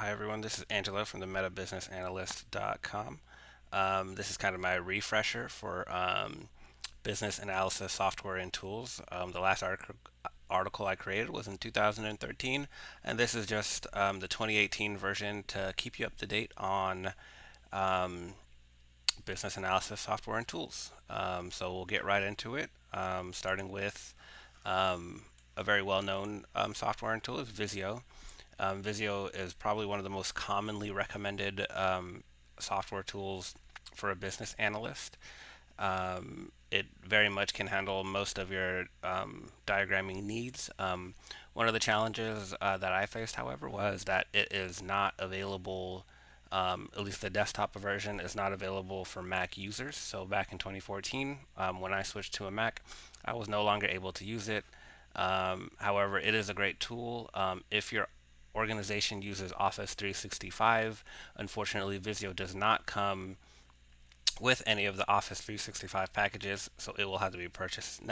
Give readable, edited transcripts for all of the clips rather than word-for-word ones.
Hi everyone, this is Angelo from the MetaBusinessAnalyst.com. This is kind of my refresher for business analysis software and tools. The last article I created was in 2013, and this is just the 2018 version to keep you up to date on um, business analysis software and tools. So we'll get right into it, starting with um, a very well-known software and tool is Visio. Visio is probably one of the most commonly recommended software tools for a business analyst. It very much can handle most of your diagramming needs. One of the challenges that I faced, however, was that it is not available. At least the desktop version is not available for Mac users. So back in 2014, when I switched to a Mac, I was no longer able to use it. However, it is a great tool. If your organization uses Office 365, unfortunately, Visio does not come with any of the Office 365 packages, so it will have to be purchased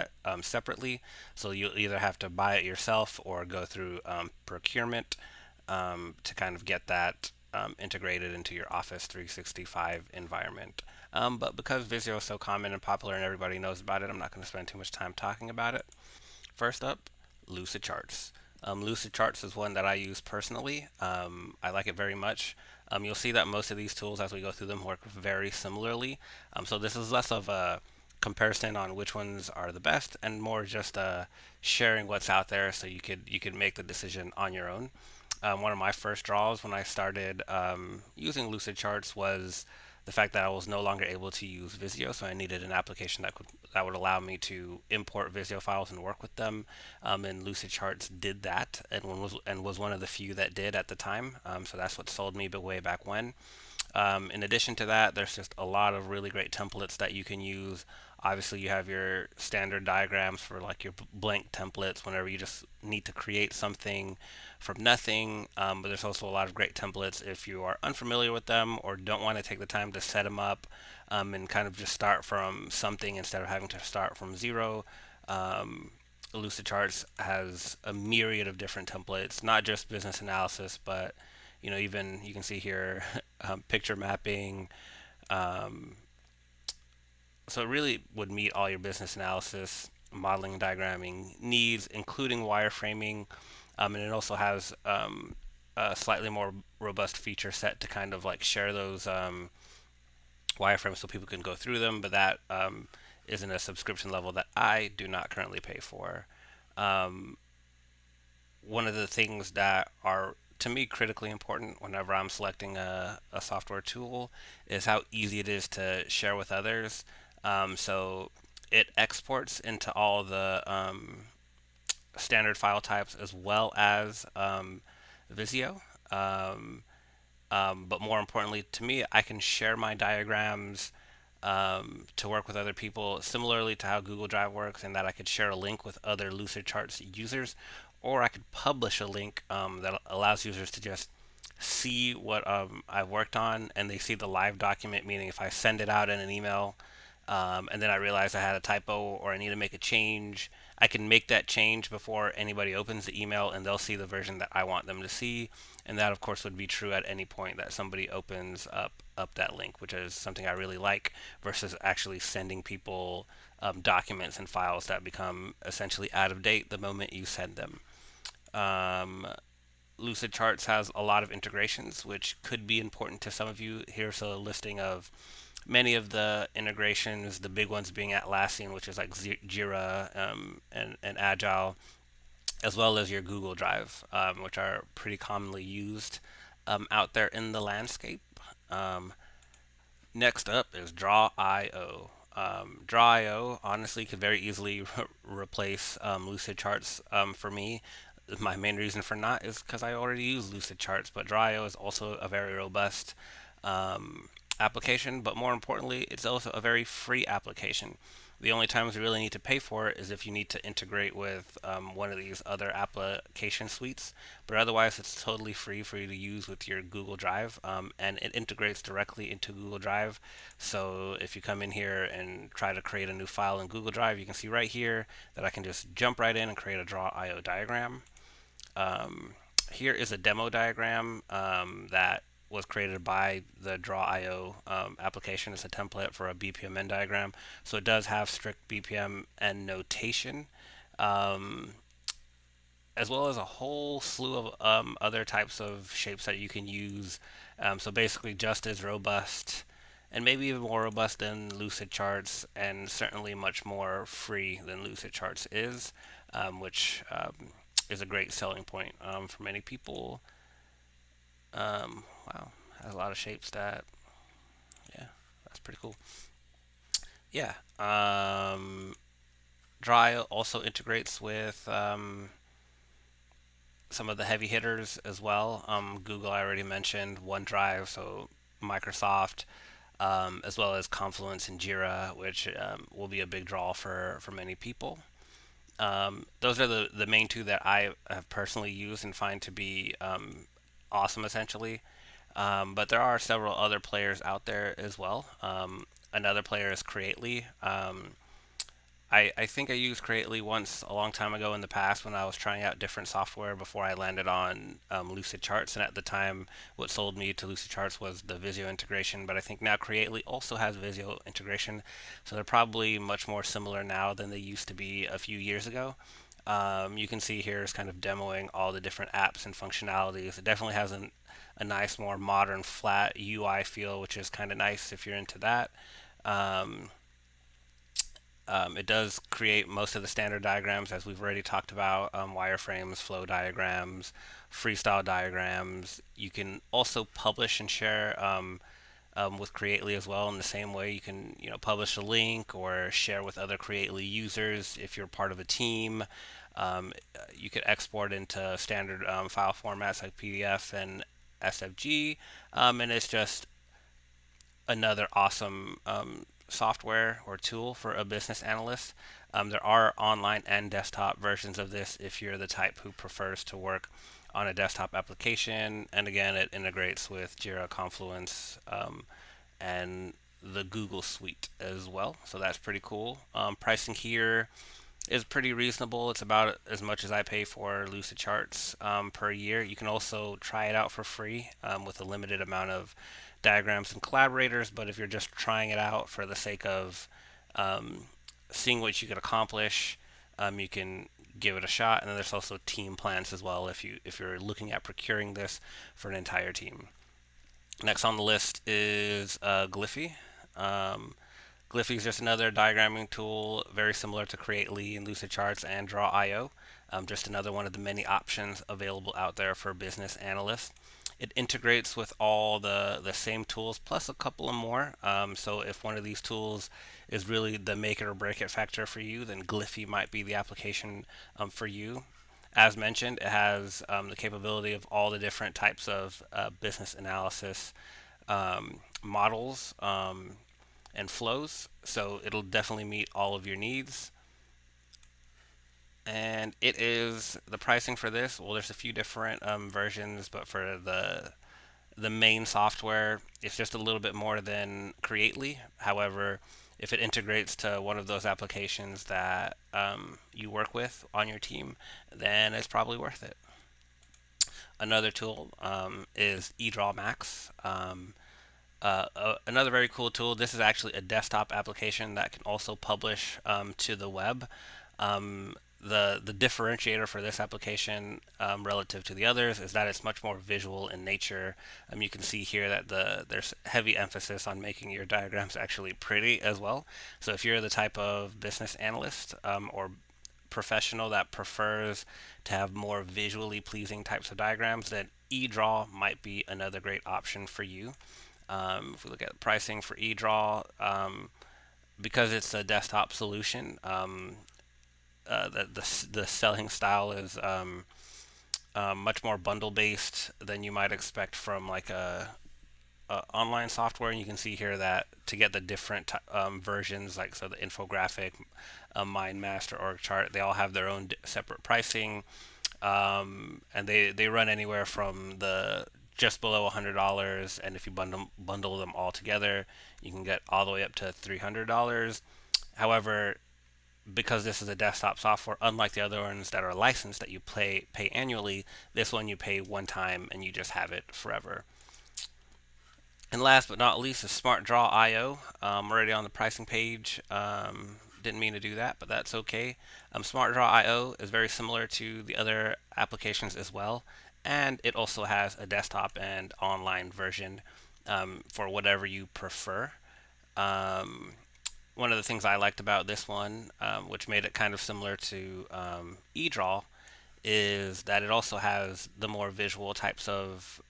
separately. So you'll either have to buy it yourself or go through procurement to kind of get that integrated into your Office 365 environment. But because Visio is so common and popular and everybody knows about it, I'm not going to spend too much time talking about it. First up, Lucid Charts. Lucid Charts is one that I use personally. I like it very much. You'll see that most of these tools, as we go through them, work very similarly. So this is less of a comparison on which ones are the best, and more just sharing what's out there, so you could make the decision on your own. One of my first draws when I started using Lucid Charts was the fact that I was no longer able to use Visio, so I needed an application that would allow me to import Visio files and work with them. And Lucid Charts did that, and was one of the few that did at the time. So that's what sold me way back when. In addition to that, there's just a lot of really great templates that you can use. Obviously, you have your standard diagrams for like your blank templates whenever you just need to create something from nothing. But there's also a lot of great templates if you are unfamiliar with them or don't want to take the time to set them up and kind of just start from something instead of having to start from zero. Um, Lucid Charts has a myriad of different templates, not just business analysis, but even you can see here picture mapping. Um, so it really would meet all your business analysis, modeling, and diagramming needs, including wireframing. And it also has a slightly more robust feature set to kind of like share those wireframes so people can go through them. But that isn't a subscription level that I do not currently pay for. Um, One of the things that are to me critically important whenever I'm selecting a software tool is how easy it is to share with others. So it exports into all the standard file types as well as Visio. Um, but more importantly, to me, I can share my diagrams to work with other people, similarly to how Google Drive works, in that I could share a link with other Lucid Charts users, or I could publish a link that allows users to just see what I've worked on, and they see the live document, meaning if I send it out in an email and then I realize I had a typo or I need to make a change, I can make that change before anybody opens the email, and they'll see the version that I want them to see. And that, of course, would be true at any point that somebody opens up that link, which is something I really like, versus actually sending people documents and files that become essentially out of date the moment you send them. Um, Lucid Charts has a lot of integrations, which could be important to some of you. Here's a listing of many of the integrations, the big ones being Atlassian, which is like Jira and Agile, as well as your Google Drive, which are pretty commonly used out there in the landscape. Um, Next up is Draw.io. Draw.io honestly could very easily replace Lucid Charts for me. My main reason for not is because I already use Lucid Charts, but Draw.io is also a very robust um, application, but more importantly, it's also a very free application. The only times you really need to pay for it is if you need to integrate with one of these other application suites. But otherwise, it's totally free for you to use with your Google Drive, and it integrates directly into Google Drive. So if you come in here and try to create a new file in Google Drive, you can see right here that I can just jump right in and create a Draw.io diagram. Um, here is a demo diagram that was created by the Draw.io application. It's a template for a BPMN diagram. So it does have strict BPMN notation, um, as well as a whole slew of other types of shapes that you can use. So basically, just as robust and maybe even more robust than Lucid Charts, and certainly much more free than Lucid Charts is, which is a great selling point for many people. Wow, has a lot of shapes that, yeah, that's pretty cool. Yeah. Dry also integrates with some of the heavy hitters as well. Google, I already mentioned, OneDrive, so Microsoft, as well as Confluence and Jira, which will be a big draw for many people. Those are the main two that I have personally used and find to be awesome, essentially. But there are several other players out there as well. Another player is Creately. I think I used Creately once a long time ago in the past when I was trying out different software before I landed on Lucid Charts. And at the time, what sold me to Lucid Charts was the Visio integration. But I think now Creately also has Visio integration. So they're probably much more similar now than they used to be a few years ago. You can see here is kind of demoing all the different apps and functionalities. It definitely has a nice, more modern, flat UI feel, which is kind of nice if you're into that. Um, it does create most of the standard diagrams, as we've already talked about, wireframes, flow diagrams, freestyle diagrams. You can also publish and share with Creately as well. In the same way, you can publish a link or share with other Creately users if you're part of a team. You could export into standard file formats like PDF and SFG, and it's just another awesome software or tool for a business analyst. There are online and desktop versions of this if you're the type who prefers to work on a desktop application. And again, it integrates with Jira, Confluence, and the Google Suite as well. So that's pretty cool. Pricing here is pretty reasonable. It's about as much as I pay for Lucid Charts per year. You can also try it out for free with a limited amount of diagrams and collaborators. But if you're just trying it out for the sake of um, seeing what you can accomplish, you can give it a shot. And then there's also team plans as well if you're looking at procuring this for an entire team. Next on the list is Gliffy. Um, Gliffy is just another diagramming tool, very similar to Creately and Lucid Charts and Draw.io. Just another one of the many options available out there for business analysts. It integrates with all the same tools plus a couple of more. So if one of these tools is really the make it or break it factor for you, then Gliffy might be the application for you. As mentioned, it has the capability of all the different types of business analysis models and flows. So it'll definitely meet all of your needs. And it is the pricing for this. Well, there's a few different versions, but for the main software, it's just a little bit more than Creately. However, if it integrates to one of those applications that you work with on your team, then it's probably worth it. Another tool is eDraw Max. Another very cool tool. This is actually a desktop application that can also publish to the web. The differentiator for this application relative to the others is that it's much more visual in nature. You can see here that there's heavy emphasis on making your diagrams actually pretty as well. So if you're the type of business analyst or professional that prefers to have more visually pleasing types of diagrams, then eDraw might be another great option for you. If we look at pricing for eDraw, because it's a desktop solution, the selling style is much more bundle based than you might expect from like a online software. And you can see here that to get the different versions, like so the infographic, mind master, org chart, they all have their own separate pricing, and they run anywhere from the just below $100, and if you bundle them all together, you can get all the way up to $300. However, because this is a desktop software, unlike the other ones that are licensed that you pay annually, this one you pay one time and you just have it forever. And last but not least is Smartdraw IO. Already on the pricing page. Didn't mean to do that, but that's okay. Smartdraw IO is very similar to the other applications as well, and it also has a desktop and online version for whatever you prefer. Um, One of the things I liked about this one, which made it kind of similar to eDraw, is that it also has the more visual types of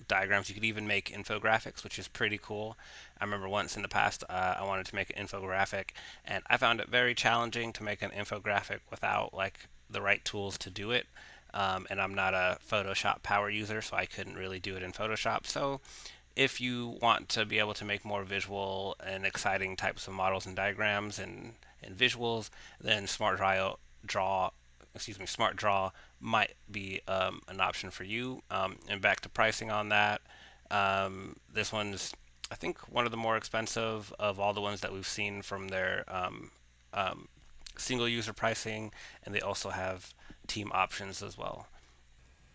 diagrams. You could even make infographics, which is pretty cool. I remember once in the past I wanted to make an infographic, and I found it very challenging to make an infographic without like the right tools to do it. And I'm not a Photoshop power user, so I couldn't really do it in Photoshop. So if you want to be able to make more visual and exciting types of models and diagrams and visuals, then Smartdraw might be an option for you. And back to pricing on that, this one's I think one of the more expensive of all the ones that we've seen from their um, single user pricing, and they also have team options as well.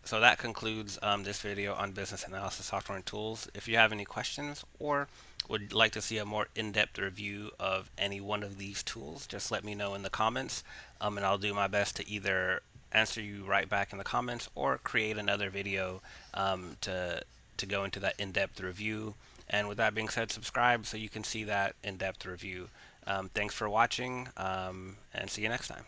So that concludes this video on business analysis software and tools. If you have any questions or would like to see a more in-depth review of any one of these tools, just let me know in the comments, and I'll do my best to either answer you right back in the comments or create another video to go into that in-depth review. And with that being said, subscribe so you can see that in-depth review. Thanks for watching, and see you next time.